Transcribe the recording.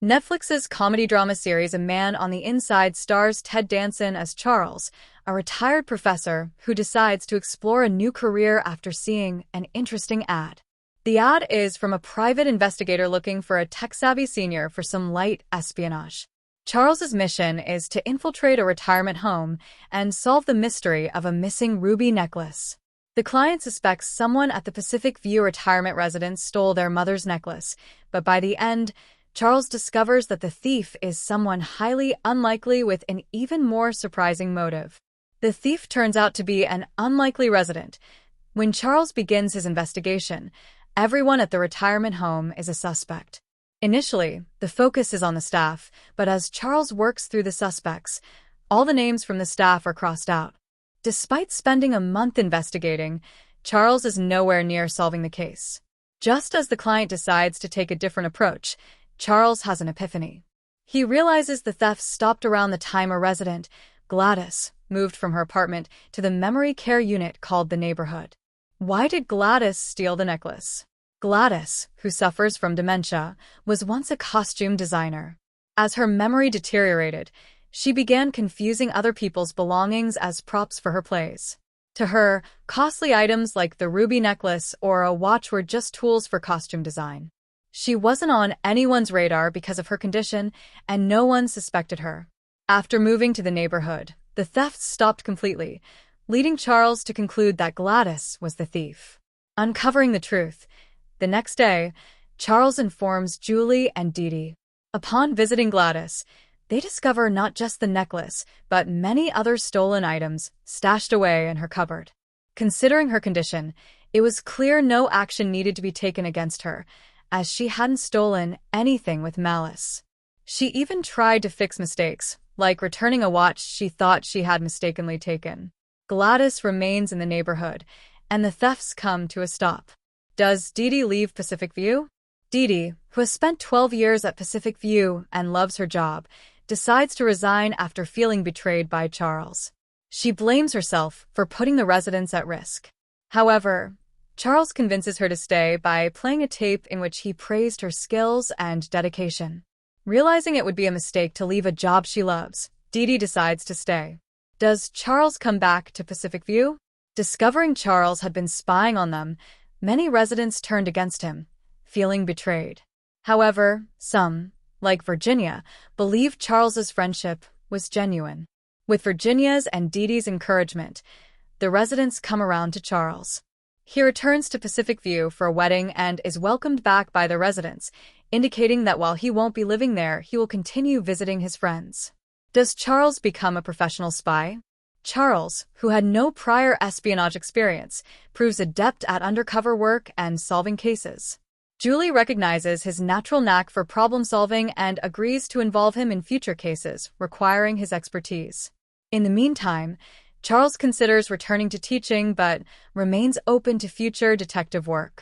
Netflix's comedy drama series A Man on the Inside stars Ted Danson as Charles, a retired professor who decides to explore a new career after seeing an interesting ad. The ad is from a private investigator looking for a tech-savvy senior for some light espionage. Charles's mission is to infiltrate a retirement home and solve the mystery of a missing ruby necklace. The client suspects someone at the Pacific View retirement residence stole their mother's necklace, but by the end, Charles discovers that the thief is someone highly unlikely with an even more surprising motive. The thief turns out to be an unlikely resident. When Charles begins his investigation, everyone at the retirement home is a suspect. Initially, the focus is on the staff, but as Charles works through the suspects, all the names from the staff are crossed out. Despite spending a month investigating, Charles is nowhere near solving the case. Just as the client decides to take a different approach, Charles has an epiphany. He realizes the theft stopped around the time a resident, Gladys, moved from her apartment to the memory care unit called the neighborhood. Why did Gladys steal the necklace? Gladys, who suffers from dementia, was once a costume designer. As her memory deteriorated, she began confusing other people's belongings as props for her plays. To her, costly items like the ruby necklace or a watch were just tools for costume design. She wasn't on anyone's radar because of her condition, and no one suspected her. After moving to the neighborhood, the thefts stopped completely, leading Charles to conclude that Gladys was the thief. Uncovering the truth, the next day, Charles informs Julie and Dee Dee. Upon visiting Gladys, they discover not just the necklace, but many other stolen items stashed away in her cupboard. Considering her condition, it was clear no action needed to be taken against her, as she hadn't stolen anything with malice. She even tried to fix mistakes, like returning a watch she thought she had mistakenly taken. Gladys remains in the neighborhood, and the thefts come to a stop. Does Dee Dee leave Pacific View? Dee Dee, who has spent 12 years at Pacific View and loves her job, decides to resign after feeling betrayed by Charles. She blames herself for putting the residents at risk. However, Charles convinces her to stay by playing a tape in which he praised her skills and dedication. Realizing it would be a mistake to leave a job she loves, Dee Dee decides to stay. Does Charles come back to Pacific View? Discovering Charles had been spying on them, many residents turned against him, feeling betrayed. However, some, like Virginia, believed Charles's friendship was genuine. With Virginia's and Dee Dee's encouragement, the residents come around to Charles. He returns to Pacific View for a wedding and is welcomed back by the residents, indicating that while he won't be living there, he will continue visiting his friends. Does Charles become a professional spy? Charles, who had no prior espionage experience, proves adept at undercover work and solving cases. Julie recognizes his natural knack for problem-solving and agrees to involve him in future cases requiring his expertise. In the meantime, Charles considers returning to teaching but remains open to future detective work.